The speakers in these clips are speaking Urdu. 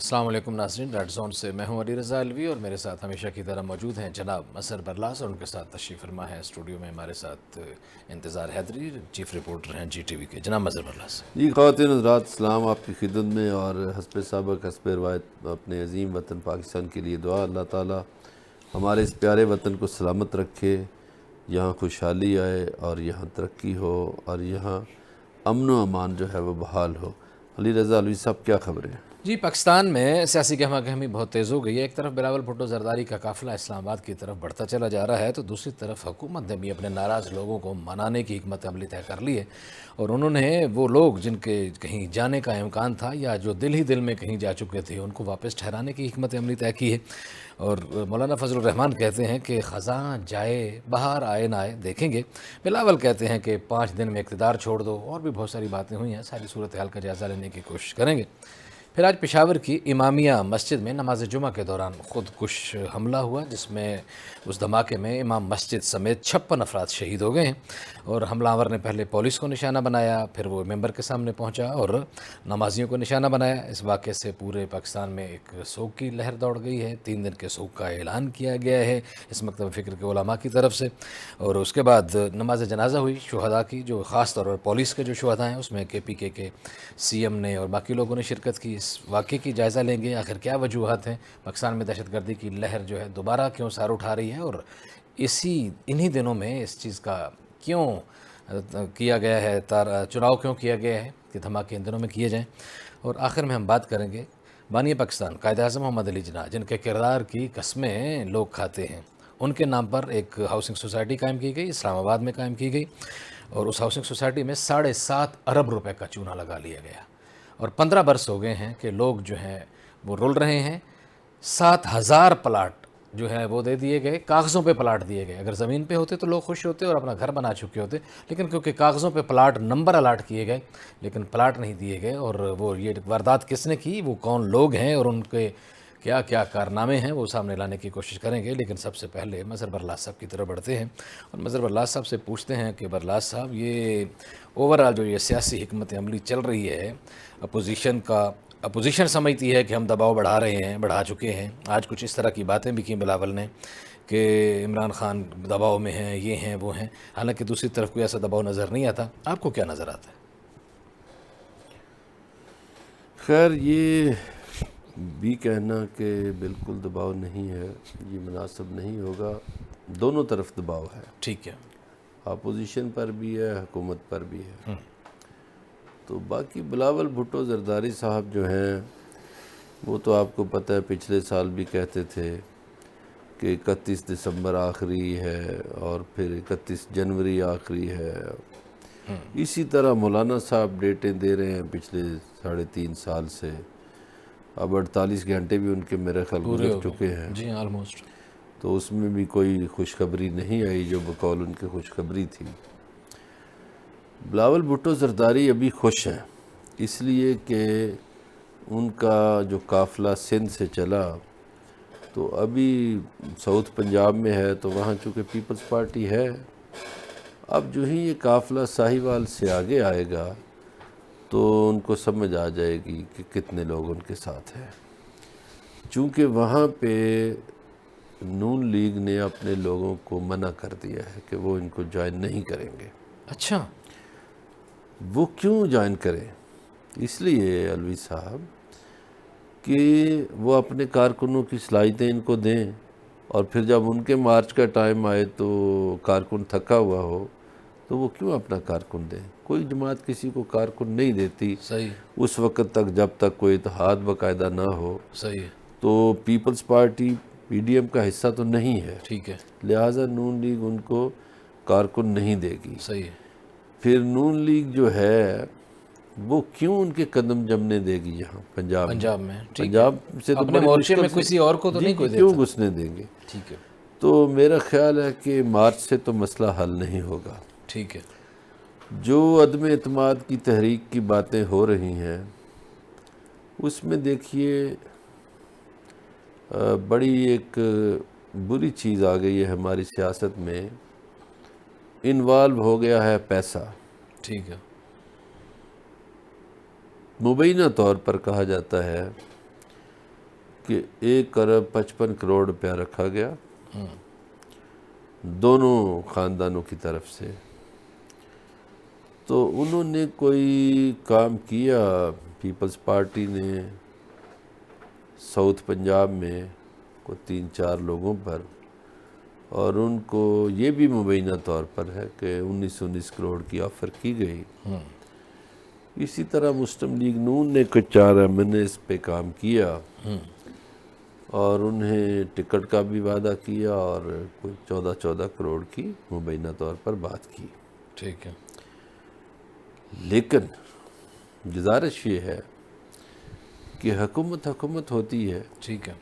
السلام علیکم ناظرین، ریڈ زون سے میں ہوں علی رضا الوی اور میرے ساتھ ہمیشہ کی طرح موجود ہیں جناب مسر برلاس اور ان کے ساتھ تشریف فرما ہے اسٹوڈیو میں ہمارے ساتھ انتظار حیدری، چیف رپورٹر ہیں جی ٹی وی کے۔ جناب مسر برلاس۔ جی خواتین حضرات، السلام آپ کی خدمت میں، اور حسب سابق حسب روایت اپنے عظیم وطن پاکستان کے لیے دعا۔ اللہ تعالی ہمارے اس پیارے وطن کو سلامت رکھے، یہاں خوشحالی آئے اور یہاں ترقی ہو اور یہاں امن و امان جو ہے وہ بحال ہو۔ علی رضا الوی صاحب، کیا خبریں؟ جی، پاکستان میں سیاسی گہما گہمی بہت تیز ہو گئی ہے۔ ایک طرف بلاول بھٹو زرداری کا قافلہ اسلام آباد کی طرف بڑھتا چلا جا رہا ہے تو دوسری طرف حکومت نے بھی اپنے ناراض لوگوں کو منانے کی حکمت عملی طے کر لی ہے، اور انہوں نے وہ لوگ جن کے کہیں جانے کا امکان تھا یا جو دل ہی دل میں کہیں جا چکے تھے ان کو واپس ٹھہرانے کی حکمت عملی طے کی ہے۔ اور مولانا فضل الرحمان کہتے ہیں کہ خزاں جائے بہار آئے نہ آئے دیکھیں گے، بلاول کہتے ہیں کہ 5 دن میں اقتدار چھوڑ دو، اور بھی بہت ساری باتیں ہوئی ہیں، ساری صورتحال کا جائزہ لینے کی کوشش کریں گے۔ پھر آج پشاور کی امامیہ مسجد میں نماز جمعہ کے دوران خود کش حملہ ہوا، جس میں اس دھماکے میں امام مسجد سمیت 56 افراد شہید ہو گئے ہیں، اور حملہ آور نے پہلے پولیس کو نشانہ بنایا، پھر وہ ممبر کے سامنے پہنچا اور نمازیوں کو نشانہ بنایا۔ اس واقعے سے پورے پاکستان میں ایک سوگ کی لہر دوڑ گئی ہے، 3 دن کے سوگ کا اعلان کیا گیا ہے اس مکتب فکر کے علماء کی طرف سے، اور اس کے بعد نماز جنازہ ہوئی شہداء کی، جو خاص طور پر پولیس کے جو شہداء ہیں اس میں کے پی کے سی ایم نے اور باقی لوگوں نے شرکت کی۔ اس واقعے کی جائزہ لیں گے، آخر کیا وجوہات ہیں، پاکستان میں دہشت گردی کی لہر جو ہے دوبارہ کیوں سار اٹھا رہی ہے، اور انہی دنوں میں اس چیز کا کیوں کیا گیا ہے، چناؤ کیوں کیا گیا ہے کہ دھماکے ان دنوں میں کیے جائیں۔ اور آخر میں ہم بات کریں گے بانی پاکستان قائد اعظم محمد علی جناح، جن کے کردار کی قسمیں لوگ کھاتے ہیں، ان کے نام پر ایک ہاؤسنگ سوسائٹی قائم کی گئی، اسلام آباد میں قائم کی گئی، اور اس ہاؤسنگ سوسائٹی میں 7.5 ارب روپے کا چونا لگا لیا گیا، اور 15 برس ہو گئے ہیں کہ لوگ جو ہیں وہ رول رہے ہیں۔ 7,000 پلاٹ جو ہے وہ دے دیے گئے، کاغذوں پہ پلاٹ دیے گئے، اگر زمین پہ ہوتے تو لوگ خوش ہوتے اور اپنا گھر بنا چکے ہوتے، لیکن کیونکہ کاغذوں پہ پلاٹ نمبر الاٹ کیے گئے لیکن پلاٹ نہیں دیے گئے، اور وہ یہ واردات کس نے کی، وہ کون لوگ ہیں اور ان کے کیا کیا کارنامے ہیں، وہ سامنے لانے کی کوشش کریں گے۔ لیکن سب سے پہلے مظہر برلاس صاحب کی طرف بڑھتے ہیں اور مظہر برلاس صاحب سے پوچھتے ہیں کہ برلاس صاحب، یہ اوورآل جو یہ سیاسی حکمت عملی چل رہی ہے اپوزیشن سمجھتی ہے کہ ہم دباؤ بڑھا رہے ہیں، بڑھا چکے ہیں، آج کچھ اس طرح کی باتیں بھی کی بلاول نے کہ عمران خان دباؤ میں ہیں، یہ ہیں وہ ہیں، حالانکہ دوسری طرف کوئی ایسا دباؤ نظر نہیں آتا۔ آپ کو کیا نظر آتا ہے؟ خیر، یہ بھی کہنا کہ بالکل دباؤ نہیں ہے یہ مناسب نہیں ہوگا، دونوں طرف دباؤ ہے، ٹھیک ہے۔ اپوزیشن پر بھی ہے، حکومت پر بھی ہے۔ تو باقی بلاول بھٹو زرداری صاحب جو ہیں وہ تو آپ کو پتہ ہے پچھلے سال بھی کہتے تھے کہ 31 دسمبر آخری ہے اور پھر 31 جنوری آخری ہے۔ اسی طرح مولانا صاحب ڈیٹیں دے رہے ہیں پچھلے 3.5 سال سے، اب 48 گھنٹے بھی ان کے میرے خیال گزر چکے ہیں، جی آلموسٹ۔ تو اس میں بھی کوئی خوشخبری نہیں آئی جو بقول ان کی خوشخبری تھی۔ بلاول بھٹو زرداری ابھی خوش ہیں، اس لیے کہ ان کا جو قافلہ سندھ سے چلا تو ابھی ساؤتھ پنجاب میں ہے، تو وہاں چونکہ پیپلز پارٹی ہے، اب جو ہی یہ قافلہ ساہیوال سے آگے آئے گا تو ان کو سمجھ آ جائے گی کہ کتنے لوگ ان کے ساتھ ہیں، چونکہ وہاں پہ نون لیگ نے اپنے لوگوں کو منع کر دیا ہے کہ وہ ان کو جوائن نہیں کریں گے۔ اچھا، وہ کیوں جوائن کریں؟ اس لیے الوی صاحب کہ وہ اپنے کارکنوں کی صلاحیتیں ان کو دیں، اور پھر جب ان کے مارچ کا ٹائم آئے تو کارکن تھکا ہوا ہو تو وہ کیوں اپنا کارکن دیں؟ کوئی جماعت کسی کو کارکن نہیں دیتی صحیح، اس وقت تک جب تک کوئی اتحاد باقاعدہ نہ ہو۔ صحیح ہے، تو Peoples Party P D M کا حصہ تو نہیں ہے، ٹھیک ہے، لہٰذا نون لیگ ان کو کارکن نہیں دے گی۔ صحیح ہے، پھر نون لیگ جو ہے وہ کیوں ان کے قدم جمنے دے گی یہاں پنجاب میں، ٹھیک ہے، پنجاب سے تو اپنے بڑی مورچے میں مشکل سے کسی اور کو تو نہیں کوئی کیوں دیتا، گھسنے دیں گے؟ ٹھیک ہے، تو میرا خیال ہے کہ مارچ سے تو مسئلہ حل نہیں ہوگا۔ ٹھیک ہے، جو عدم اعتماد کی تحریک کی باتیں ہو رہی ہیں اس میں دیکھیے بڑی ایک بری چیز آ گئی ہے ہماری سیاست میں، انوالو ہو گیا ہے پیسہ۔ ٹھیک ہے، مبینہ طور پر کہا جاتا ہے کہ 1 ارب 55 کروڑ روپیہ رکھا گیا دونوں خاندانوں کی طرف سے. تو انہوں نے کوئی کام کیا پیپلز پارٹی نے ساؤتھ پنجاب میں کوئی 3-4 لوگوں پر، اور ان کو یہ بھی مبینہ طور پر ہے کہ 19 کروڑ کی آفر کی گئی. اسی طرح مسلم لیگ نون نے کچھ 4 MNAs پہ کام کیا اور انہیں ٹکٹ کا بھی وعدہ کیا اور کوئی 14 کروڑ کی مبینہ طور پر بات کی. ٹھیک ہے. لیکن گزارش یہ ہے کہ حکومت ہوتی ہے. ٹھیک ہے.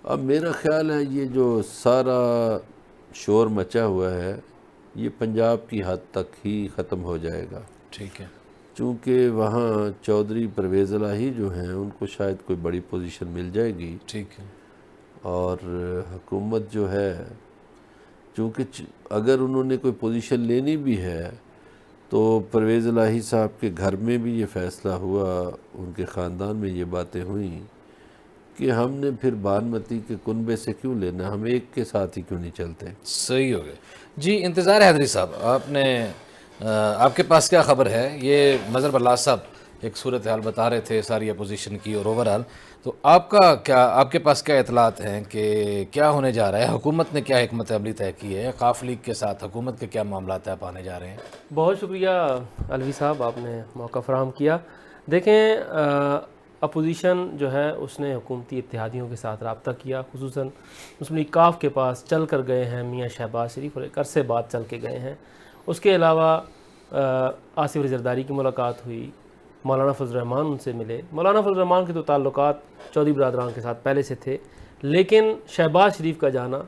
اب میرا خیال ہے یہ جو سارا شور مچا ہوا ہے یہ پنجاب کی حد تک ہی ختم ہو جائے گا. ٹھیک ہے. چونکہ وہاں چودھری پرویز الہی جو ہیں ان کو شاید کوئی بڑی پوزیشن مل جائے گی. ٹھیک ہے. اور حکومت جو ہے چونکہ اگر انہوں نے کوئی پوزیشن لینی بھی ہے تو پرویز الہی صاحب کے گھر میں بھی یہ فیصلہ ہوا، ان کے خاندان میں یہ باتیں ہوئیں کہ ہم نے پھر بانمتی کے کنبے سے کیوں لینا، ہم ایک کے ساتھ ہی کیوں نہیں چلتے. صحیح ہو گئے. جی انتظار ہے حیدری صاحب، آپ کے پاس کیا خبر ہے؟ یہ مظہر بلال صاحب ایک صورتحال بتا رہے تھے ساری اپوزیشن کی اور اوورال، تو آپ کے پاس کیا اطلاعات ہیں کہ کیا ہونے جا رہا ہے؟ حکومت نے کیا حکمت عملی طے کی ہے؟ قاف لیگ کے ساتھ حکومت کے کیا معاملات طے پانے جا رہے ہیں؟ بہت شکریہ الوی صاحب، آپ نے موقع فراہم کیا. دیکھیں اپوزیشن جو ہے اس نے حکومتی اتحادیوں کے ساتھ رابطہ کیا، خصوصاً مسلم لیگ کاف کے پاس چل کر گئے ہیں میاں شہباز شریف اور ایک عرصے بعد چل کے گئے ہیں. اس کے علاوہ آصف علی زرداری کی ملاقات ہوئی، مولانا فضل الرحمان ان سے ملے. مولانا فضل الرحمان کے تو تعلقات چودھری برادران کے ساتھ پہلے سے تھے، لیکن شہباز شریف کا جانا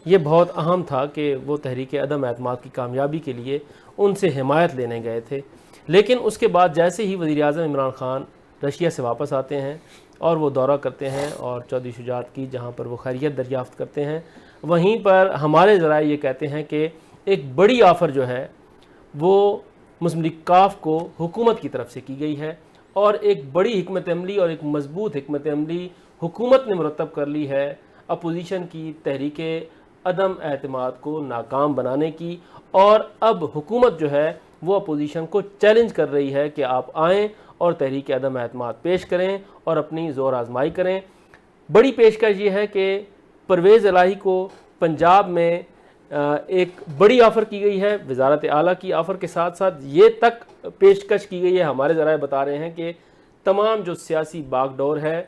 یہ بہت اہم تھا کہ وہ تحریک عدم اعتماد کی کامیابی کے لیے ان سے حمایت لینے گئے تھے. لیکن اس کے بعد جیسے ہی وزیر اعظم عمران خان رشیا سے واپس آتے ہیں اور وہ دورہ کرتے ہیں اور چودھری شجاعت کی جہاں پر وہ خیریت دریافت کرتے ہیں، وہیں پر ہمارے ذرائع یہ کہتے ہیں کہ ایک بڑی آفر جو ہے وہ مسلم لیگ کاف کو حکومت کی طرف سے کی گئی ہے، اور ایک بڑی حکمت عملی اور ایک مضبوط حکمت عملی حکومت نے مرتب کر لی ہے اپوزیشن کی تحریک عدم اعتماد کو ناکام بنانے کی. اور اب حکومت جو ہے وہ اپوزیشن کو چیلنج کر رہی ہے کہ آپ آئیں اور تحریک عدم اعتماد پیش کریں اور اپنی زور آزمائی کریں. بڑی پیشکش یہ ہے کہ پرویز الہی کو پنجاب میں ایک بڑی آفر کی گئی ہے. وزارت اعلیٰ کی آفر کے ساتھ ساتھ یہ تک پیشکش کی گئی ہے، ہمارے ذرائع بتا رہے ہیں کہ تمام جو سیاسی باغ ڈور ہے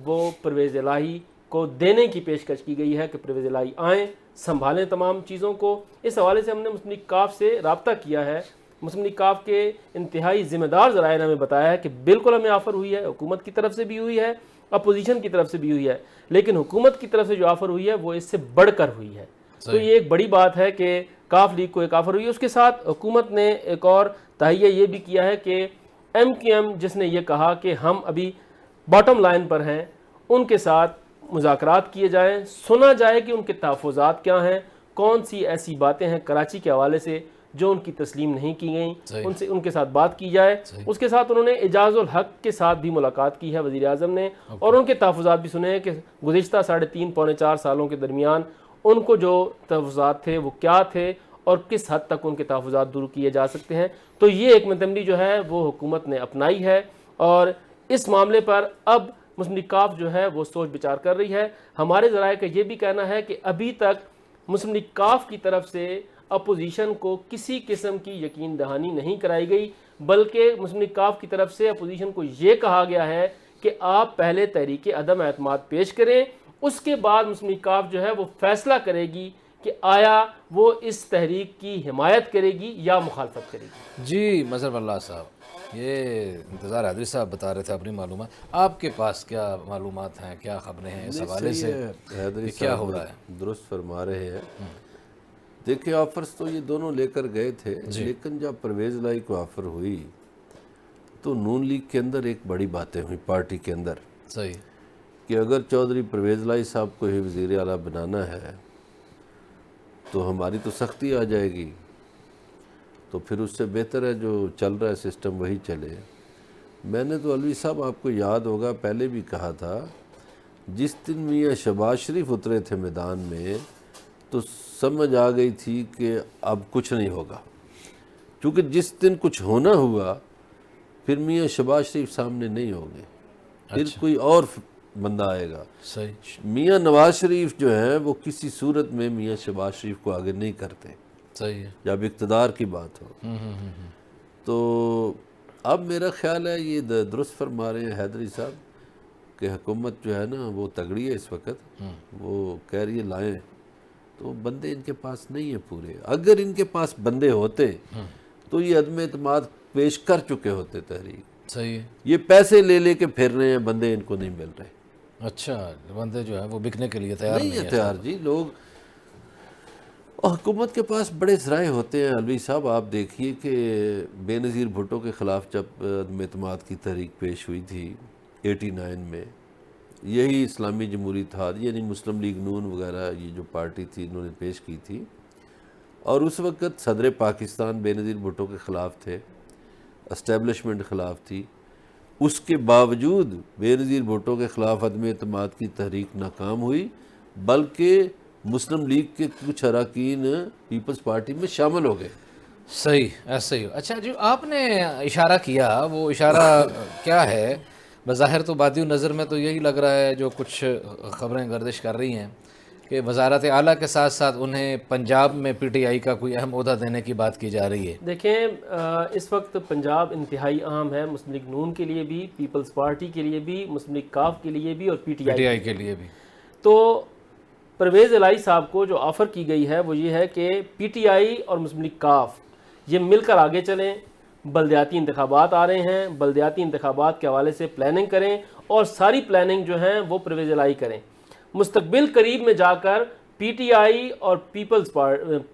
وہ پرویز الہی کو دینے کی پیشکش کی گئی ہے کہ پرویز الہی آئیں، سنبھالیں تمام چیزوں کو. اس حوالے سے ہم نے مسلم لیگ کاف سے رابطہ کیا ہے. مسلم لیگ کاف کے انتہائی ذمہ دار ذرائع نے ہمیں بتایا ہے کہ بالکل ہمیں آفر ہوئی ہے، حکومت کی طرف سے بھی ہوئی ہے، اپوزیشن کی طرف سے بھی ہوئی ہے، لیکن حکومت کی طرف سے جو آفر ہوئی ہے وہ اس سے بڑھ کر ہوئی ہے. تو یہ ایک بڑی بات ہے کہ کاف لیگ کو ایک آفر ہوئی ہے. اس کے ساتھ حکومت نے ایک اور تہیہ یہ بھی کیا ہے کہ MQM جس نے یہ کہا کہ ہم ابھی باٹم لائن پر ہیں، ان کے ساتھ مذاکرات کیے جائیں، سنا جائے کہ ان کے تحفظات کیا ہیں، کون سی ایسی باتیں ہیں کراچی کے حوالے سے جو ان کی تسلیم نہیں کی گئیں، ان کے ساتھ بات کی جائے. اس کے ساتھ انہوں نے اعجاز الحق کے ساتھ بھی ملاقات کی ہے وزیر اعظم نے، اور ان کے تحفظات بھی سنے ہیں کہ گزشتہ 3.5 پونے 4 سالوں کے درمیان ان کو جو تحفظات تھے وہ کیا تھے اور کس حد تک ان کے تحفظات دور کیے جا سکتے ہیں. تو یہ ایک متعملی جو ہے وہ حکومت نے اپنائی ہے، اور اس معاملے پر اب مسلم لیگ کاف جو ہے وہ سوچ بچار کر رہی ہے. ہمارے ذرائع کا یہ بھی کہنا ہے کہ ابھی تک مسلم لیگ کاف کی طرف سے اپوزیشن کو کسی قسم کی یقین دہانی نہیں کرائی گئی، بلکہ مسلم لیگ کاف کی طرف سے اپوزیشن کو یہ کہا گیا ہے کہ آپ پہلے تحریک عدم اعتماد پیش کریں، اس کے بعد مسلم لیگ کاف جو ہے وہ فیصلہ کرے گی کہ آیا وہ اس تحریک کی حمایت کرے گی یا مخالفت کرے گی. جی مظہر بلال صاحب، یہ انتظار حیدری صاحب بتا رہے تھے اپنی معلومات، آپ کے پاس کیا معلومات ہیں، کیا خبریں ہیں اس حوالے سے حیدری کیا صاحب ہو رہا ہے؟ درست فرما رہے ہیں. دیکھیں آفرز تو یہ دونوں لے کر گئے تھے، لیکن جب پرویز الہی کو آفر ہوئی تو نون لیگ کے اندر ایک بڑی باتیں ہوئی پارٹی کے اندر. صحیح. کہ اگر چودھری پرویز الہی صاحب کو ہی وزیر اعلیٰ بنانا ہے تو ہماری تو سختی آ جائے گی، تو پھر اس سے بہتر ہے جو چل رہا ہے سسٹم وہی چلے. میں نے تو الوی صاحب آپ کو یاد ہوگا پہلے بھی کہا تھا جس دن میاں شہباز شریف اترے تھے میدان میں تو سمجھ آ گئی تھی کہ اب کچھ نہیں ہوگا، کیونکہ جس دن کچھ ہونا ہوا پھر میاں شہباز شریف سامنے نہیں ہوں گے، پھر کوئی اور بندہ آئے گا۔ صحیح میاں نواز شریف جو ہیں وہ کسی صورت میں میاں شہباز شریف کو آگے نہیں کرتے صحیح ہے۔ جب اقتدار کی بات ہو۔ تو اب میرا خیال ہے یہ درست فرما رہے ہیں حیدری صاحب کہ حکومت جو ہے نا وہ تگڑی ہے اس وقت، وہ کہہ رہی ہے لائیں، تو بندے ان کے پاس نہیں ہیں پورے۔ اگر ان کے پاس بندے ہوتے تو یہ عدم اعتماد پیش کر چکے ہوتے تحریک۔ صحیح ہے۔ یہ پیسے لے لے کے پھر رہے ہیں، بندے ان کو نہیں مل رہے، اچھا بندے جو ہیں وہ بکنے کے لیے تیار نہیں ہے تیار جی لوگ۔ اور حکومت کے پاس بڑے ذرائع ہوتے ہیں علوی صاحب، آپ دیکھیے کہ بے نظیر بھٹو کے خلاف جب عدم اعتماد کی تحریک پیش ہوئی تھی 89 میں، یہی اسلامی جمہوری اتحاد یعنی مسلم لیگ نون وغیرہ یہ جو پارٹی تھی انہوں نے پیش کی تھی، اور اس وقت صدر پاکستان بے نظیر بھٹو کے خلاف تھے، اسٹیبلشمنٹ خلاف تھی۔ اس کے باوجود بے نظیر بھٹو کے خلاف عدم اعتماد کی تحریک ناکام ہوئی، بلکہ مسلم لیگ کے کچھ اراکین پیپلز پارٹی میں شامل ہو گئے۔ صحیح، ایسے ہی۔ اچھا جو آپ نے اشارہ کیا وہ اشارہ کیا ہے؟ بظاہر تو بادی نظر میں تو یہی لگ رہا ہے، جو کچھ خبریں گردش کر رہی ہیں کہ وزارت اعلیٰ کے ساتھ ساتھ انہیں پنجاب میں پی ٹی آئی کا کوئی اہم عہدہ دینے کی بات کی جا رہی ہے۔ دیکھیں اس وقت پنجاب انتہائی اہم ہے، مسلم لیگ نون کے لیے بھی، پیپلز پارٹی کے لیے بھی، مسلم لیگ کاف کے لیے بھی، اور پی ٹی آئی کے لیے بھی۔ تو پرویز الہی صاحب کو جو آفر کی گئی ہے وہ یہ ہے کہ پی ٹی آئی اور مسلم لیگ کاف یہ مل کر آگے چلیں، بلدیاتی انتخابات آ رہے ہیں، بلدیاتی انتخابات کے حوالے سے پلاننگ کریں، اور ساری پلاننگ جو ہیں وہ پرویز الہی کریں۔ مستقبل قریب میں جا کر پی ٹی آئی اور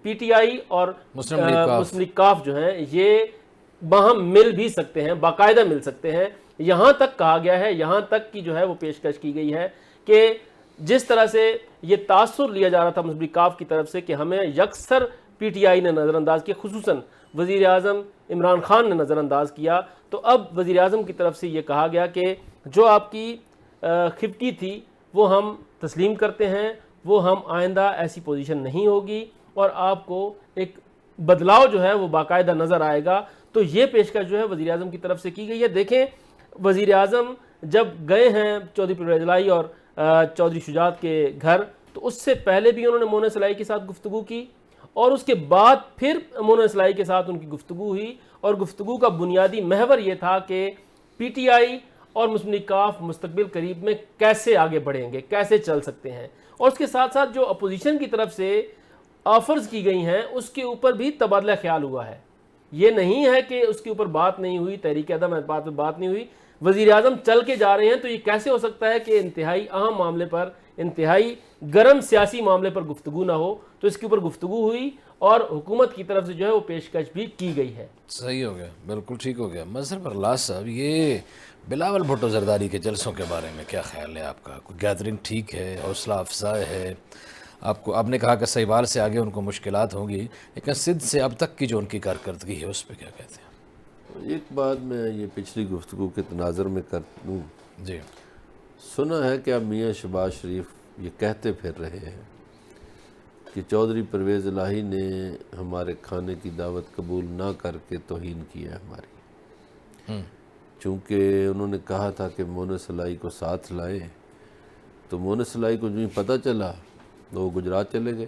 پی ٹی آئی اور مسلم لیگ کاف جو ہیں یہ باہم مل بھی سکتے ہیں، باقاعدہ مل سکتے ہیں۔ یہاں تک کہا گیا ہے، یہاں تک کی جو ہے وہ پیشکش کی گئی ہے کہ جس طرح سے یہ تاثر لیا جا رہا تھا مسلم لیگ کاف کی طرف سے کہ ہمیں یکسر پی ٹی آئی نے نظر انداز کیا، خصوصاً وزیر اعظم عمران خان نے نظر انداز کیا، تو اب وزیر اعظم کی طرف سے یہ کہا گیا کہ جو آپ کی خفتی تھی وہ ہم تسلیم کرتے ہیں، وہ ہم آئندہ ایسی پوزیشن نہیں ہوگی، اور آپ کو ایک بدلاؤ جو ہے وہ باقاعدہ نظر آئے گا۔ تو یہ پیشکش جو ہے وزیر اعظم کی طرف سے کی گئی ہے۔ دیکھیں وزیر اعظم جب گئے ہیں چودھری پرویز الہی اور چودھری شجاعت کے گھر، تو اس سے پہلے بھی انہوں نے مونس الہی کے ساتھ گفتگو کی، اور اس کے بعد پھر مونس الہی کے ساتھ ان کی گفتگو ہوئی، اور گفتگو کا بنیادی محور یہ تھا کہ پی ٹی آئی اور مسلم لیگ کاف مستقبل قریب میں کیسے آگے بڑھیں گے، کیسے چل سکتے ہیں، اور اس کے ساتھ ساتھ جو اپوزیشن کی طرف سے آفرز کی گئی ہیں اس کے اوپر بھی تبادلہ خیال ہوا ہے۔ یہ نہیں ہے کہ اس کے اوپر بات نہیں ہوئی، تحریک عدم اعتماد پہ بات نہیں ہوئی، وزیر اعظم چل کے جا رہے ہیں، تو یہ کیسے ہو سکتا ہے کہ انتہائی اہم معاملے پر، انتہائی گرم سیاسی معاملے پر گفتگو نہ ہو؟ تو اس کے اوپر گفتگو ہوئی، اور حکومت کی طرف سے جو ہے وہ پیشکش بھی کی گئی ہے۔ صحیح ہو گیا، بالکل ٹھیک ہو گیا۔ مظہر پرلاز صاحب، یہ بلاول بھٹو زرداری کے جلسوں کے بارے میں کیا خیال ہے آپ کا؟ کوئی گیدرنگ ٹھیک ہے، حوصلہ افزا ہے؟ آپ نے کہا کہ سہیوال سے آگے ان کو مشکلات ہوں گی، لیکن سندھ سے اب تک کی جو ان کی کارکردگی ہے اس پہ کیا کہتے ہیں؟ ایک بات میں یہ پچھلی گفتگو کے تناظر میں کر دوں، جی سنا ہے کہ اب میاں شہباز شریف یہ کہتے پھر رہے ہیں کہ چودھری پرویز الہی نے ہمارے کھانے کی دعوت قبول نہ کر کے توہین کی ہے ہماری، چونکہ انہوں نے کہا تھا کہ مونس الہی کو ساتھ لائیں، تو مونس الہی کو جو ہی پتہ چلا تو وہ گجرات چلے گئے۔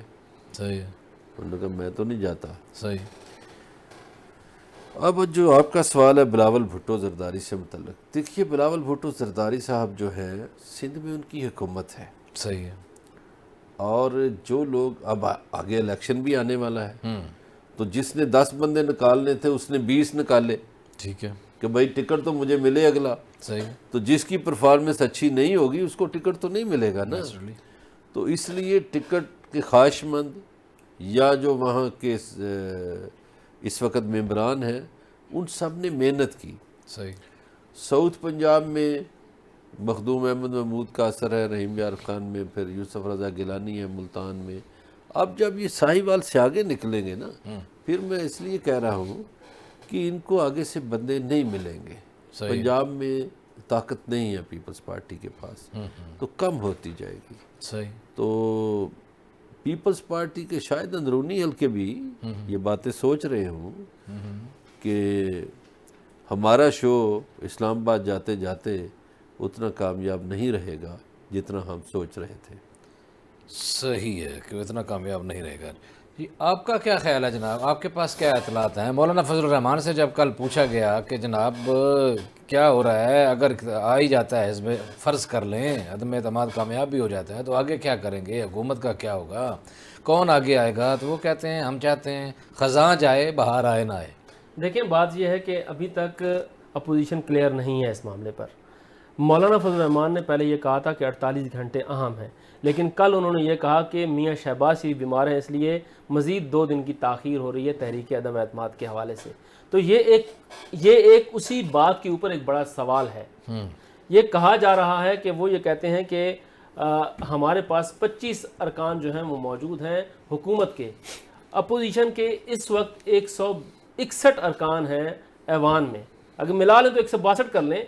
صحیح ہے، انہوں نے کہا میں تو نہیں جاتا۔ صحیح۔ اب جو آپ کا سوال ہے بلاول بھٹو زرداری سے متعلق، دیکھیے بلاول بھٹو زرداری صاحب جو ہے سندھ میں ان کی حکومت ہے، صحیح ہے، اور جو لوگ اب آگے الیکشن بھی آنے والا ہے، تو جس نے 10 بندے نکالنے تھے اس نے 20 نکالے ٹھیک ہے، کہ بھائی ٹکٹ تو مجھے ملے اگلا، صحیح، تو جس کی پرفارمنس اچھی نہیں ہوگی اس کو ٹکٹ تو نہیں ملے گا نا۔ تو اس لیے ٹکٹ کے خواہش مند یا جو وہاں کے اس وقت ممبران ہیں ان سب نے محنت کی۔ صحیح، ساؤتھ پنجاب میں مخدوم احمد محمود کا اثر ہے، رحیم یار خان میں، پھر یوسف رضا گیلانی ہے ملتان میں۔ اب جب یہ ساہیوال سے آگے نکلیں گے نا، پھر میں اس لیے کہہ رہا ہوں کہ ان کو آگے سے بندے نہیں ملیں گے۔ پنجاب میں طاقت نہیں ہے پیپلز پارٹی کے پاس، تو کم ہوتی جائے گی۔ صحیح۔ تو پیپلز پارٹی کے شاید اندرونی حلقے بھی یہ باتیں سوچ رہے ہوں کہ ہمارا شو اسلام آباد جاتے جاتے اتنا کامیاب نہیں رہے گا جتنا ہم سوچ رہے تھے۔ صحیح ہے کہ اتنا کامیاب نہیں رہے گا۔ جی آپ کا کیا خیال ہے جناب، آپ کے پاس کیا اطلاعات ہیں؟ مولانا فضل الرحمان سے جب کل پوچھا گیا کہ جناب کیا ہو رہا ہے، اگر آ ہی جاتا ہے حزب، فرض کر لیں عدم اعتماد کامیاب بھی ہو جاتا ہے تو آگے کیا کریں گے، حکومت کا کیا ہوگا، کون آگے آئے گا، تو وہ کہتے ہیں ہم چاہتے ہیں خزاں جائے بہار آئے نہ آئے۔ دیکھیں بات یہ ہے کہ ابھی تک اپوزیشن کلیئر نہیں ہے اس معاملے پر۔ مولانا فضل الرحمان نے پہلے یہ کہا تھا کہ 48 گھنٹے اہم ہیں، لیکن کل انہوں نے یہ کہا کہ میاں شہباز شریف بیمار ہیں، اس لیے مزید 2 دن کی تاخیر ہو رہی ہے تحریک عدم اعتماد کے حوالے سے۔ تو یہ ایک اسی بات کے اوپر ایک بڑا سوال ہے۔ یہ کہا جا رہا ہے کہ وہ یہ کہتے ہیں کہ ہمارے پاس 25 ارکان جو ہیں وہ موجود ہیں حکومت کے، اپوزیشن کے اس وقت 161 ارکان ہیں ایوان میں، اگر ملا لیں تو 162 کر لیں،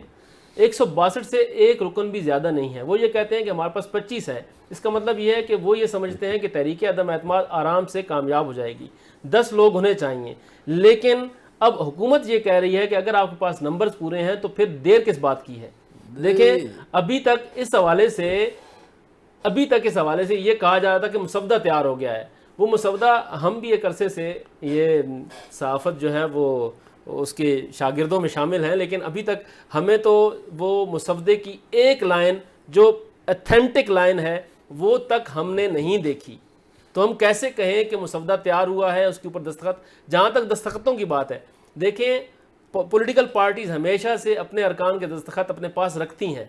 162 سے ایک رکن بھی زیادہ نہیں ہے۔ وہ یہ کہتے ہیں کہ ہمارے پاس 25 ہے، اس کا مطلب یہ ہے کہ وہ یہ سمجھتے ہیں کہ تحریک عدم اعتماد آرام سے کامیاب ہو جائے گی، 10 لوگ ہونے چاہیے۔ لیکن اب حکومت یہ کہہ رہی ہے کہ اگر آپ کے پاس نمبرز پورے ہیں تو پھر دیر کس بات کی ہے۔ دیکھیں ابھی تک اس حوالے سے یہ کہا جا رہا تھا کہ مسودہ تیار ہو گیا ہے، وہ مسودہ ہم بھی ایک عرصے سے یہ صحافت جو ہے وہ اس کے شاگردوں میں شامل ہیں، لیکن ابھی تک ہمیں تو وہ مسودے کی ایک لائن جو ایتھینٹک لائن ہے وہ تک ہم نے نہیں دیکھی۔ تو ہم کیسے کہیں کہ مسودہ تیار ہوا ہے، اس کے اوپر دستخط، جہاں تک دستخطوں کی بات ہے، دیکھیں پولیٹیکل پارٹیز ہمیشہ سے اپنے ارکان کے دستخط اپنے پاس رکھتی ہیں،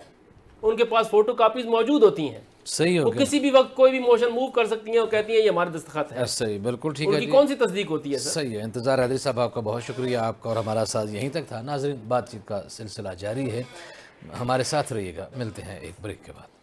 ان کے پاس فوٹو کاپیز موجود ہوتی ہیں، صحیح وہ ہو گیا، کسی بھی وقت کوئی بھی موشن موو کر سکتی ہیں اور کہتی ہیں یہ ہمارے دستخط ہے۔ صحیح، بالکل ٹھیک ان ہے کی جی، کون سی تصدیق ہوتی ہے سر؟ صحیح ہے۔ انتظار حیدری صاحب آپ کا بہت شکریہ، آپ کا اور ہمارا ساتھ یہیں تک تھا۔ ناظرین بات چیت کا سلسلہ جاری ہے، ہمارے ساتھ رہیے گا، ملتے ہیں ایک بریک کے بعد۔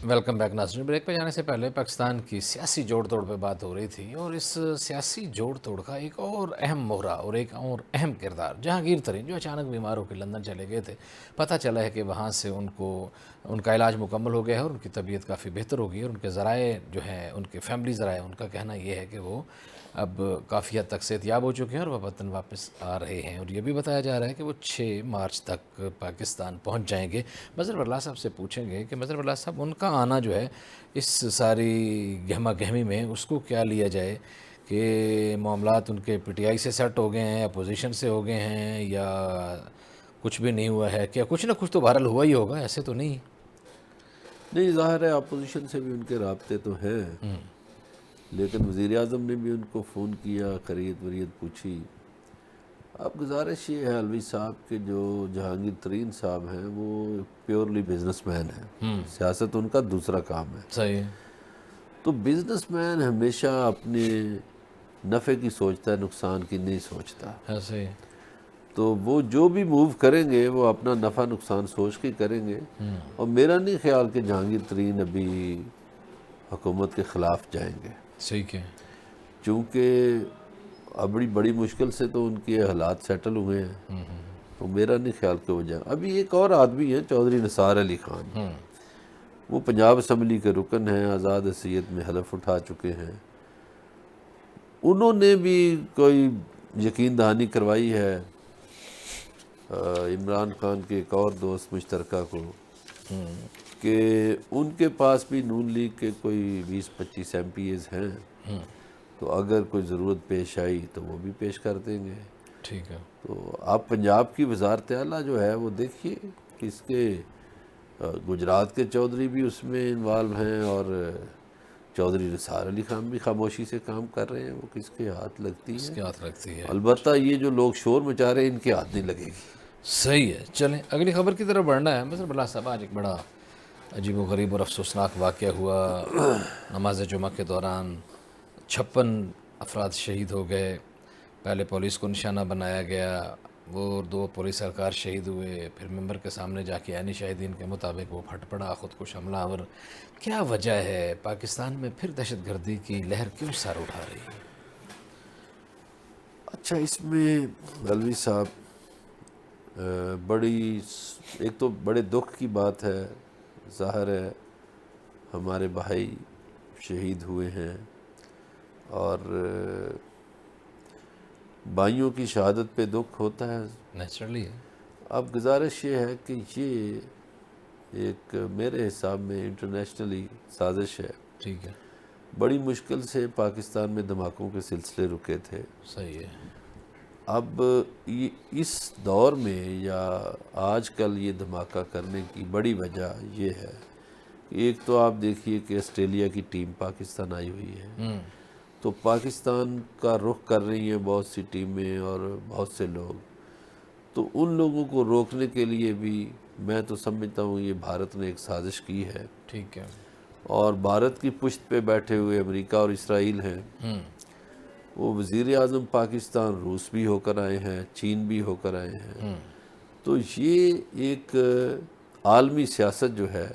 ویلکم بیک ناظرین۔ بریک پہ جانے سے پہلے پاکستان کی سیاسی جوڑ توڑ پہ بات ہو رہی تھی، اور اس سیاسی جوڑ توڑ کا ایک اور اہم مہرہ اور ایک اور اہم کردار جہانگیر ترین، جو اچانک بیمار ہو کے لندن چلے گئے تھے۔ پتہ چلا ہے کہ وہاں سے ان کا علاج مکمل ہو گیا ہے اور ان کی طبیعت کافی بہتر ہو گئی ہے، اور ان کے ذرائع جو ہیں، ان کے فیملی ذرائع، ان کا کہنا یہ ہے کہ وہ اب کافی حد تک صحت یاب ہو چکے ہیں اور وہ وطن واپس آ رہے ہیں، اور یہ بھی بتایا جا رہا ہے کہ وہ 6 مارچ تک پاکستان پہنچ جائیں گے۔ مظہر اللہ صاحب سے پوچھیں گے کہ مظہر اللہ صاحب، ان کا آنا جو ہے اس ساری گہما گہمی میں اس کو کیا لیا جائے، کہ معاملات ان کے پی ٹی آئی سے سیٹ ہو گئے ہیں، اپوزیشن سے ہو گئے ہیں، یا کچھ بھی نہیں ہوا ہے؟ کیا کچھ نہ کچھ تو بہرحال ہوا ہی ہوگا، ایسے تو نہیں؟ نہیں، ظاہر ہے اپوزیشن سے بھی ان کے رابطے تو ہیں، لیکن وزیر اعظم نے بھی ان کو فون کیا، خیریت وریت پوچھی۔ اب گزارش یہ ہے الوی صاحب کہ جو جہانگیر ترین صاحب ہیں وہ پیورلی بزنس مین ہیں، سیاست ان کا دوسرا کام ہے۔ صحیح ہے۔ تو بزنس مین ہمیشہ اپنے نفع کی سوچتا ہے، نقصان کی نہیں سوچتا۔ ایسے ہی تو وہ جو بھی موو کریں گے وہ اپنا نفع نقصان سوچ کے کریں گے، اور میرا نہیں خیال کہ جہانگیر ترین ابھی حکومت کے خلاف جائیں گے، صحیح کہ چونکہ اب بڑی مشکل سے تو ان کے حالات سیٹل ہوئے ہیں، تو میرا نہیں خیال کہ وہ جائیں۔ ابھی ایک اور آدمی ہے چودھری نثار علی خان، وہ پنجاب اسمبلی کے رکن ہیں، آزاد حیثیت میں حلف اٹھا چکے ہیں، انہوں نے بھی کوئی یقین دہانی کروائی ہے عمران خان کے ایک اور دوست مشترکہ کو کہ ان کے پاس بھی نون لیگ کے کوئی 20-25 ایم پی ایز ہیں، تو اگر کوئی ضرورت پیش آئی تو وہ بھی پیش کر دیں گے۔ ٹھیک ہے۔ تو آپ پنجاب کی وزارت اعلیٰ جو ہے وہ دیکھیے، اس کے گجرات کے چودھری بھی اس میں انوالو ہیں، اور چودھری نثار علی خان بھی خاموشی سے کام کر رہے ہیں، وہ کس کے ہاتھ لگتی ہے؟ اس کے ہاتھ رکھتی ہے۔ البتہ یہ جو لوگ شور مچا رہے ہیں ان کے ہاتھ نہیں لگے گی۔ صحیح ہے، چلیں اگلی خبر کی طرف بڑھنا ہے۔ مظہر اللہ صاحب، آج ایک بڑا عجیب و غریب اور افسوسناک واقعہ ہوا۔ نماز جمعہ کے دوران 56 افراد شہید ہو گئے، پہلے پولیس کو نشانہ بنایا گیا، وہ 2 پولیس اہلکار شہید ہوئے، پھر ممبر کے سامنے جا کے عینی شاہدین کے مطابق وہ پھٹ پڑا خودکش حملہ آور. کیا وجہ ہے پاکستان میں پھر دہشت گردی کی لہر کیوں سر اٹھا رہی ہے؟ اچھا، اس میں علوی صاحب ایک تو بڑے دکھ کی بات ہے. ظاہر ہے ہمارے بھائی شہید ہوئے ہیں، اور بھائیوں کی شہادت پہ دکھ ہوتا ہے، نیچرلی ہے. اب گزارش یہ ہے کہ یہ ایک میرے حساب میں انٹرنیشنلی سازش ہے. ٹھیک ہے. بڑی مشکل سے پاکستان میں دھماکوں کے سلسلے رکے تھے. صحیح ہے. اب اس دور میں یا آج کل یہ دھماکہ کرنے کی بڑی وجہ یہ ہے کہ ایک تو آپ دیکھیے کہ آسٹریلیا کی ٹیم پاکستان آئی ہوئی ہے، تو پاکستان کا رخ کر رہی ہیں بہت سی ٹیمیں اور بہت سے لوگ. تو ان لوگوں کو روکنے کے لیے بھی میں تو سمجھتا ہوں یہ بھارت نے ایک سازش کی ہے. ٹھیک ہے. اور بھارت کی پشت پہ بیٹھے ہوئے امریکہ اور اسرائیل ہیں. وہ وزیر اعظم پاکستان روس بھی ہو کر آئے ہیں، چین بھی ہو کر آئے ہیں. تو یہ ایک عالمی سیاست جو ہے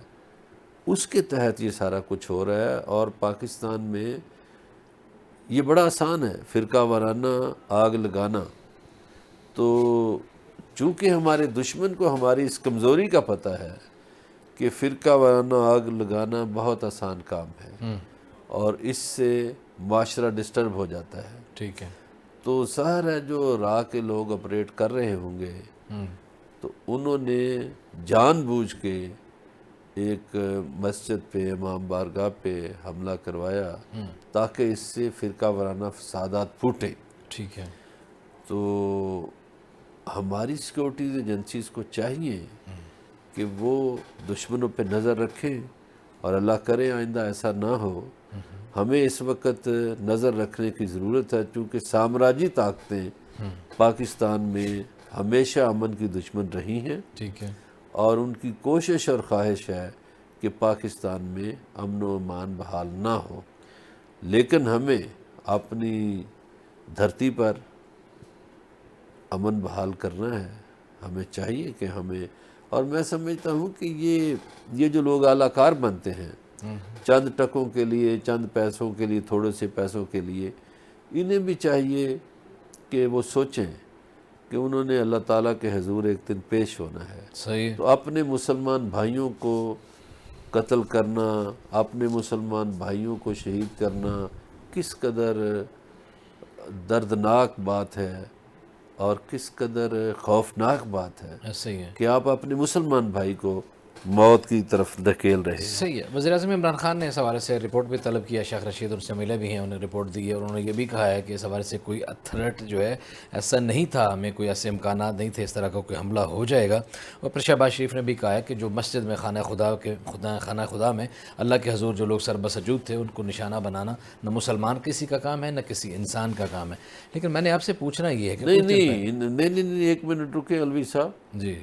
اس کے تحت یہ سارا کچھ ہو رہا ہے. اور پاکستان میں یہ بڑا آسان ہے فرقہ وارانہ آگ لگانا. تو چونکہ ہمارے دشمن کو ہماری اس کمزوری کا پتہ ہے کہ فرقہ وارانہ آگ لگانا بہت آسان کام ہے اور اس سے معاشرہ ڈسٹرب ہو جاتا ہے. ٹھیک ہے. تو ظاہر ہے جو راہ کے لوگ آپریٹ کر رہے ہوں گے تو انہوں نے جان بوجھ کے ایک مسجد پہ امام بارگاہ پہ حملہ کروایا تاکہ اس سے فرقہ وارانہ فسادات پھوٹیں. ٹھیک ہے. تو ہماری سیکورٹیز ایجنسیز کو چاہیے کہ وہ دشمنوں پہ نظر رکھیں، اور اللہ کرے آئندہ ایسا نہ ہو. ہمیں اس وقت نظر رکھنے کی ضرورت ہے چونکہ سامراجی طاقتیں پاکستان میں ہمیشہ امن کی دشمن رہی ہیں. ٹھیک ہے. اور ان کی کوشش اور خواہش ہے کہ پاکستان میں امن و امان بحال نہ ہو. لیکن ہمیں اپنی دھرتی پر امن بحال کرنا ہے. ہمیں چاہیے کہ اور میں سمجھتا ہوں کہ یہ جو لوگ اعلی کار بنتے ہیں چند ٹکوں کے لیے، چند پیسوں کے لیے، تھوڑے سے پیسوں کے لیے، انہیں بھی چاہیے کہ وہ سوچیں کہ انہوں نے اللہ تعالیٰ کے حضور ایک دن پیش ہونا ہے. صحیح. تو اپنے مسلمان بھائیوں کو قتل کرنا، اپنے مسلمان بھائیوں کو شہید کرنا کس قدر دردناک بات ہے اور کس قدر خوفناک بات ہے ایسے ہی ہے. کہ آپ اپنے مسلمان بھائی کو موت کی طرف دھکیل رہے ہیں. صحیح ہے. وزیر اعظم عمران خان نے اس حوالے سے رپورٹ بھی طلب کیا. شیخ رشید ان سے ملے بھی ہیں، انہیں رپورٹ دی ہے، اور انہوں نے یہ بھی کہا ہے کہ اس حوالے سے کوئی تھریٹ جو ہے ایسا نہیں تھا، ہمیں کوئی ایسے امکانات نہیں تھے اس طرح کا کوئی حملہ ہو جائے گا. اور پھر شہباز شریف نے بھی کہا ہے کہ جو مسجد میں خانہ خدا میں اللہ کے حضور جو لوگ سر بسجود تھے ان کو نشانہ بنانا نہ مسلمان کسی کا کام ہے نہ کسی انسان کا کام ہے. لیکن میں نے آپ سے پوچھنا یہ ہے کہ نہیں، ایک منٹ رکے علوی صاحب. جی.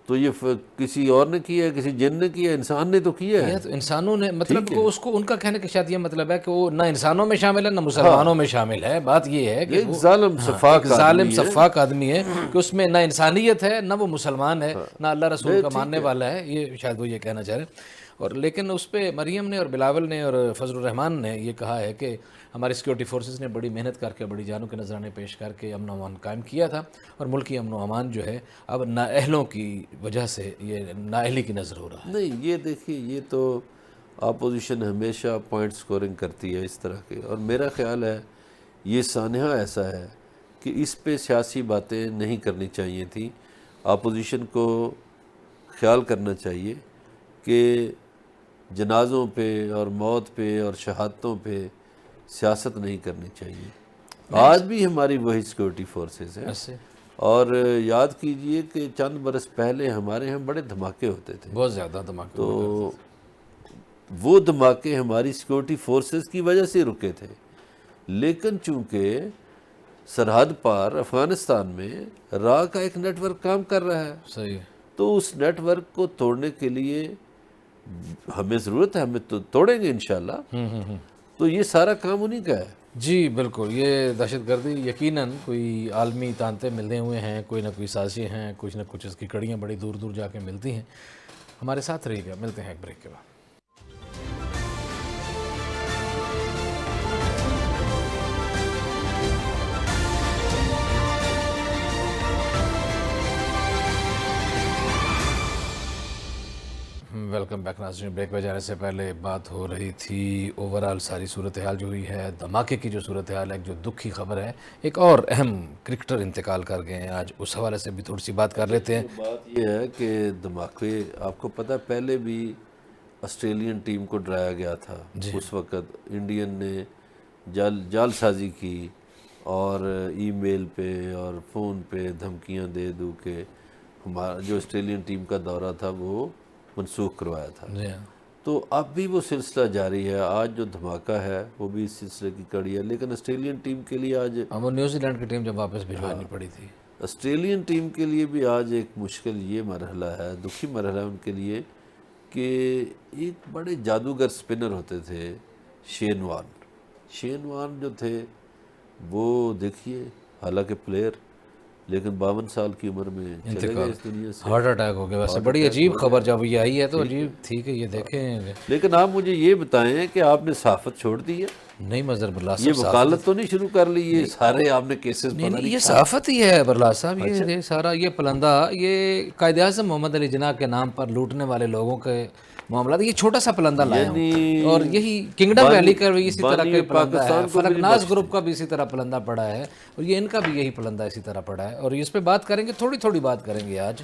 تو یہ کسی اور نے کیا ہے، کسی جن نے کیا ہے؟ انسان نے تو کیا ہے. تو انسانوں نے مطلب اس کو ان کا کہنے کے شاید یہ مطلب ہے کہ وہ نہ انسانوں میں شامل ہے نہ مسلمانوں میں شامل ہے. بات یہ ہے کہ ایک ظالم صفاق آدمی ہے کہ اس میں نہ انسانیت ہے نہ وہ مسلمان ہے نہ اللہ رسول کا ماننے والا ہے. یہ شاید وہ یہ کہنا چاہ رہے ہیں. اور لیکن اس پہ مریم نے اور بلاول نے اور فضل الرحمان نے یہ کہا ہے کہ ہماری سیکورٹی فورسز نے بڑی محنت کر کے بڑی جانوں کے نذرانے پیش کر کے امن و امان قائم کیا تھا، اور ملکی امن و امان جو ہے اب نااہلوں کی وجہ سے یہ نااہلی کی نظر ہو رہا ہے. نہیں، یہ دیکھیے، یہ تو اپوزیشن ہمیشہ پوائنٹ سکورنگ کرتی ہے اس طرح کے، اور میرا خیال ہے یہ سانحہ ایسا ہے کہ اس پہ سیاسی باتیں نہیں کرنی چاہیے تھیں. اپوزیشن کو خیال کرنا چاہیے کہ جنازوں پہ اور موت پہ اور شہادتوں پہ سیاست نہیں کرنی چاہیے. آج بھی ہماری وہی سیکورٹی فورسز ہیں، اور یاد کیجئے کہ چند برس پہلے ہمارے ہاں بڑے دھماکے ہوتے تھے، بہت زیادہ دھماکے. تو وہ دھماکے ہماری سیکورٹی فورسز کی وجہ سے رکے تھے. لیکن چونکہ سرحد پار افغانستان میں راہ کا ایک نیٹ ورک کام کر رہا ہے، صحیح، تو اس نیٹ ورک کو توڑنے کے لیے ہمیں ضرورت ہے، ہمیں تو توڑیں گے انشاءاللہ. تو یہ سارا کام انہیں کا ہے. جی بالکل. یہ دہشت گردی یقیناً کوئی عالمی تانتے ملے ہوئے ہیں, کوئی نہ کوئی سازشیں ہیں, کچھ نہ کچھ اس کی کڑیاں بڑی دور دور جا کے ملتی ہیں. ہمارے ساتھ رہیے گا, ملتے ہیں ایک بریک کے بعد. ویلکم بیک ناظرین. بریک پہ جانے سے پہلے بات ہو رہی تھی اوورال ساری صورتحال جو ہوئی ہے, دھماکے کی جو صورتحال ہے, جو دکھ کی خبر ہے. ایک اور اہم کرکٹر انتقال کر گئے ہیں آج, اس حوالے سے بھی تھوڑی سی بات کر لیتے ہیں. بات یہ ہے کہ دھماکے, آپ کو پتہ پہلے بھی آسٹریلین ٹیم کو ڈرایا گیا تھا. اس وقت انڈین نے جال سازی کی اور ای میل پہ اور فون پہ دھمکیاں دے دو کہ ہمارا جو آسٹریلین ٹیم کا دورہ تھا وہ منسوخ کروایا تھا. تو اب بھی وہ سلسلہ جاری ہے. آج جو دھماکہ ہے وہ بھی اس سلسلے کی کڑی ہے. لیکن آسٹریلین ٹیم کے لیے آج, وہ نیوزی لینڈ کی ٹیم جب واپس بھجوانی پڑی تھی, آسٹریلین ٹیم کے لیے بھی آج ایک مشکل یہ مرحلہ ہے, دکھی مرحلہ ہے ان کے لیے کہ ایک بڑے جادوگر سپنر ہوتے تھے شین وارن جو تھے, وہ دیکھیے حالانکہ پلیئر, لیکن 52 سال کی عمر میں چلے گئے اس دنیا سے. ہارٹ اٹیک ہو گیا. ویسے بڑی عجیب خبر جب یہ آئی ہے تو عجیب تھی کہ یہ دیکھیں. لیکن آپ مجھے یہ بتائیں کہ آپ نے صحافت چھوڑ دی ہے, نہیں مظہر برلاس یہ صاحب, وکالت تو نہیں شروع کر لی, یہ سارے آپ نے کیسز نہیں یہ صحافت ہی ہے برلاس صاحب. یہ سارا یہ پلندہ, یہ قائد اعظم محمد علی جناح کے نام پر لوٹنے والے لوگوں کے معاملات, یہ چھوٹا سا پلندہ لایا ہوں. اور یہی کنگڈم ویلی کا بھی اسی طرح کا پلندہ ہے, فلکناز گروپ کا بھی اسی طرح پلندہ پڑا ہے, اور یہ ان کا بھی یہی پلندہ اسی طرح پڑا ہے. اور اس پہ بات کریں گے, تھوڑی بات کریں گے آج.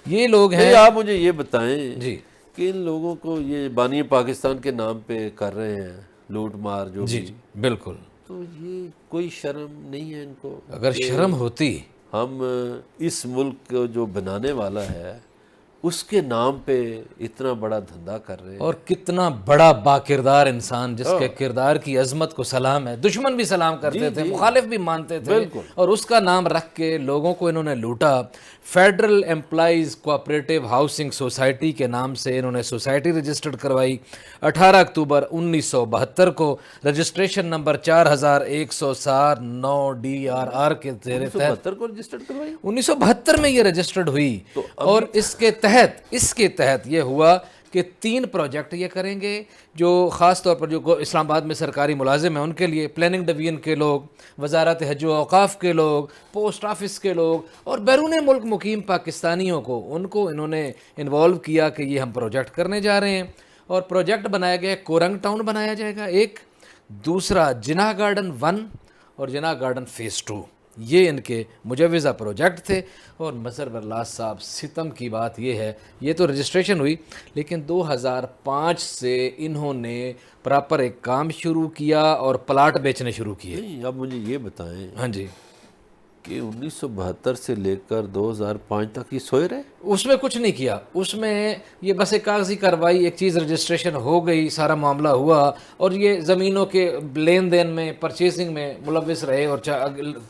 یہ لوگ ہیں, آپ مجھے یہ بتائیں جی کہ ان لوگوں کو یہ بانی پاکستان کے نام پہ کر رہے ہیں لوٹ مار جو جی بالکل, تو یہ کوئی شرم نہیں ہے ان کو؟ اگر شرم ہوتی, ہم اس ملک کو جو بنانے والا ہے اس کے نام پہ اتنا بڑا دھندا کر رہے ہیں. اور کتنا بڑا باکردار انسان جس کے کردار کی عظمت کو سلام ہے. دشمن بھی سلام کرتے تھے, مخالف بھی مانتے تھے, اور اس کا نام رکھ کے لوگوں کو انہوں نے لوٹا. Federal employees cooperative housing society کے نام سے انہوں نے سوسائٹی رجسٹرڈ کروائی 18 اکتوبر 1972 کو. رجسٹریشن نمبر 4107 DRR کے زیر تحت 1972 میں یہ رجسٹرڈ ہوئی. اور اس کے تحت یہ ہوا کہ 3 پروجیکٹ یہ کریں گے, جو خاص طور پر جو اسلام آباد میں سرکاری ملازم ہیں ان کے لیے, پلاننگ ڈویژن کے لوگ, وزارت حج و اوقاف کے لوگ, پوسٹ آفس کے لوگ, اور بیرون ملک مقیم پاکستانیوں کو, ان کو انہوں نے انوالو کیا کہ یہ ہم پروجیکٹ کرنے جا رہے ہیں. اور پروجیکٹ بنایا گیا, کورنگ ٹاؤن بنایا جائے گا ایک, دوسرا جناح گارڈن 1 اور جناح گارڈن فیز 2. یہ ان کے مجوزہ پروجیکٹ تھے. اور مظہر برلاس صاحب, ستم کی بات یہ ہے, یہ تو رجسٹریشن ہوئی, لیکن 2005 سے انہوں نے پراپر ایک کام شروع کیا اور پلاٹ بیچنے شروع کیے. نہیں, اب مجھے یہ بتائیں, ہاں جی, کہ 1972 سے لے کر 2005 تک یہ سوئے رہے؟ اس میں کچھ نہیں کیا. اس میں یہ بس ایک کاغذی کارروائی, ایک چیز رجسٹریشن ہو گئی, سارا معاملہ ہوا, اور یہ زمینوں کے لین دین میں, پرچیزنگ میں ملوث رہے, اور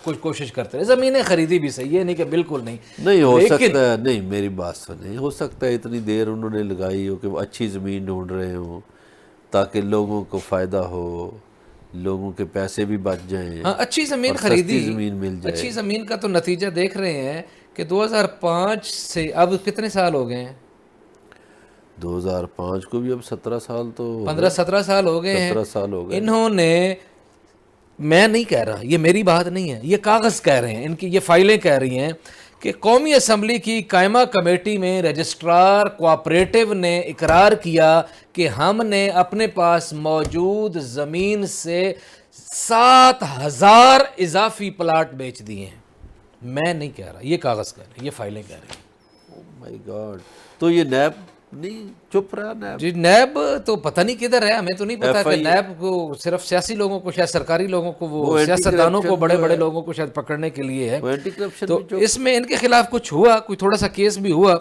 کچھ کوشش کرتے رہے. زمینیں خریدی بھی صحیح, یہ نہیں کہ بالکل نہیں ہو سکتا ہے. نہیں, میری بات سنیں, ہو سکتا ہے اتنی دیر انہوں نے لگائی ہو کہ وہ اچھی زمین ڈھونڈ رہے ہوں تاکہ لوگوں کو فائدہ ہو, لوگوں کے پیسے بھی بچ جائیں. ہاں, اچھی زمین خریدی, زمین مل جائے. اچھی زمین کا تو نتیجہ دیکھ رہے ہیں کہ 2005 سے اب کتنے سال ہو گئے ہیں؟ 2005 کو بھی اب 17 سال تو 15-17 سال ہو گئے ہیں. 17 سال ہو گئے. انہوں نے, میں نہیں کہہ رہا, یہ میری بات نہیں ہے, یہ کاغذ کہہ رہے ہیں, ان کی یہ فائلیں کہہ رہی ہیں کہ قومی اسمبلی کی قائمہ کمیٹی میں رجسٹرار کوآپریٹو نے اقرار کیا کہ ہم نے اپنے پاس موجود زمین سے 7,000 اضافی پلاٹ بیچ دیے ہیں. میں نہیں کہہ رہا, یہ کاغذ کہہ رہے ہیں, یہ فائلیں کہہ رہی ہیں. او مائی گاڈ. تو یہ نیب نہیں چپ رہا؟ نیب جی, نیب تو پتہ نہیں کدھر ہے, ہمیں تو نہیں پتا کہ نیب کو صرف سیاسی لوگوں کو, شاید سرکاری لوگوں کو, وہ سیاستدانوں کو, بڑے بڑے لوگوں کو شاید پکڑنے کے لیے ہے. تو اس میں ان کے خلاف کچھ ہوا, کوئی تھوڑا سا کیس بھی ہوا.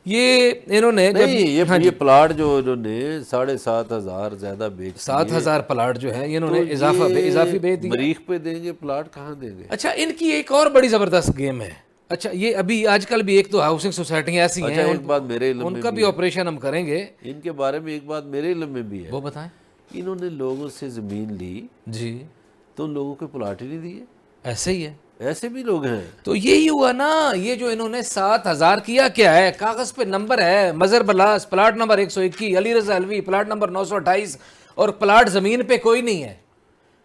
یہ انہوں نے یہ پلاٹ جو انہوں نے 7,500 زیادہ بیچ 7,000 پلاٹ جو ہے انہوں نے اضافی بیچ دی. مریخ پہ دیں گے پلاٹ, کہاں دیں گے؟ اچھا, ان کی ایک اور بڑی زبردست گیم ہے. اچھا, یہ ابھی آج کل بھی ایک تو ہاؤسنگ سوسائٹیاں ایسی ہیں, ایک بات میرے علم ان کا بھی آپریشن ہم کریں گے. ان کے بارے میں ایک بات میرے علم میں بھی ہے, وہ بتائیں. انہوں نے لوگوں سے زمین لی جی تو ان لوگوں کو پلاٹ ہی نہیں دیے. ایسے ہی ہے. ایسے بھی لوگ ہیں. تو یہی ہوا نا, یہ جو انہوں نے 7,000 کیا کیا ہے, کاغذ پہ نمبر ہے, مظہر بلاس plot number 121, Ali Raza Alvi plot number 928, اور پلاٹ زمین پہ کوئی نہیں ہے.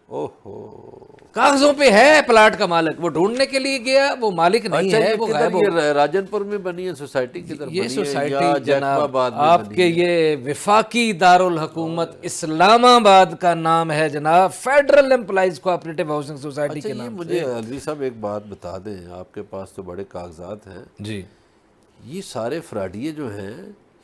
اوہو, کاغذوں پہ ہے پلاٹ کا مالک, وہ ڈھونڈنے کے لیے گیا, وہ مالک نہیں ہے, وہ غائب ہو. یہ راجن پور میں بنی ہے سوسائٹی کدھر یہ بنی ہے, یا سوسائٹی جیکب جناب آباد میں آپ بنی کے ہے؟ یہ وفاقی دارالحکومت اسلام آباد کا نام ہے جناب, federal employees cooperative housing society کے اچھا, یہ نام مجھے سے. علوی صاحب ایک بات بتا دیں, آپ کے پاس تو بڑے کاغذات ہیں, جی یہ سارے فراڈیے جو ہیں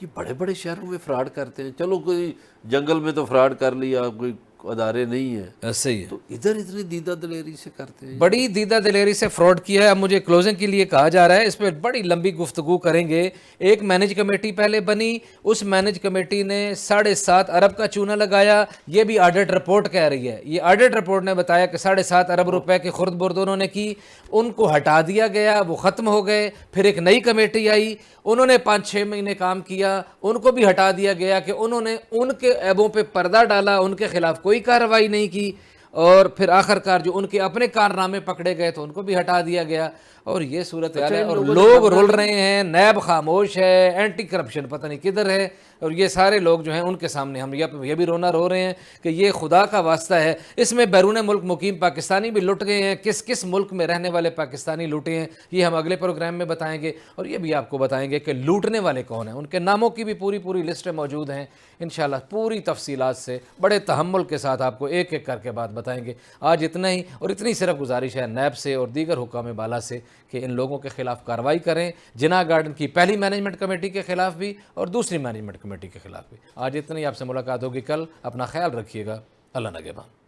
یہ بڑے بڑے شہروں میں فراڈ کرتے ہیں. چلو کوئی جنگل میں تو فراڈ کر لیا, کوئی ادارے نہیں ہیں, ایسے ہی ہے. تو ادھر اتنی دیدہ دلیری سے کرتے ہیں. بڑی دیدہ دلیری سے فراڈ کیا ہے. اب مجھے کلوزنگ کے لیے کہا جا رہا ہے, اس پہ بڑی لمبی گفتگو کریں گے. ایک مینج کمیٹی پہلے بنی, اس مینج کمیٹی نے 7.5 ارب کا چونا لگایا, یہ بھی آڈٹ رپورٹ کہہ رہی ہے. یہ آڈٹ رپورٹ نے بتایا کہ 7.5 ارب روپے کی خرد برد انہوں نے کی, ان کو ہٹا دیا گیا, وہ ختم ہو گئے. پھر ایک نئی کمیٹی آئی, انہوں نے 5-6 مہینے کام کیا, ان کو بھی ہٹا دیا گیا کہ انہوں نے ان کے عیبوں پہ پردہ ڈالا, ان کے خلاف کوئی کارروائی نہیں کی. اور پھر آخر کار جو ان کے اپنے کارنامے پکڑے گئے تو ان کو بھی ہٹا دیا گیا. اور یہ صورتحال ہے, اور لوگ رول رہے ہیں, نیب خاموش ہے, اینٹی کرپشن پتہ نہیں کدھر ہے, اور یہ سارے لوگ جو ہیں ان کے سامنے ہم یہ بھی رونا رو رہے ہیں کہ یہ خدا کا واسطہ ہے. اس میں بیرون ملک مقیم پاکستانی بھی لٹ گئے ہیں, کس کس ملک میں رہنے والے پاکستانی لوٹے ہیں, یہ ہم اگلے پروگرام میں بتائیں گے. اور یہ بھی آپ کو بتائیں گے کہ لوٹنے والے کون ہیں, ان کے ناموں کی بھی پوری لسٹیں موجود ہیں. انشاءاللہ پوری تفصیلات سے بڑے تحمل کے ساتھ آپ کو ایک ایک کر کے بات بتائیں گے. آج اتنا ہی, اور اتنی صرف گزارش ہے نیب سے اور دیگر حکام بالا سے کہ ان لوگوں کے خلاف کارروائی کریں, جناح گارڈن کی پہلی مینجمنٹ کمیٹی کے خلاف بھی اور دوسری مینجمنٹ کمیٹی کے خلاف بھی. آج اتنا ہی, آپ سے ملاقات ہوگی کل. اپنا خیال رکھیے گا. اللہ نگہبان.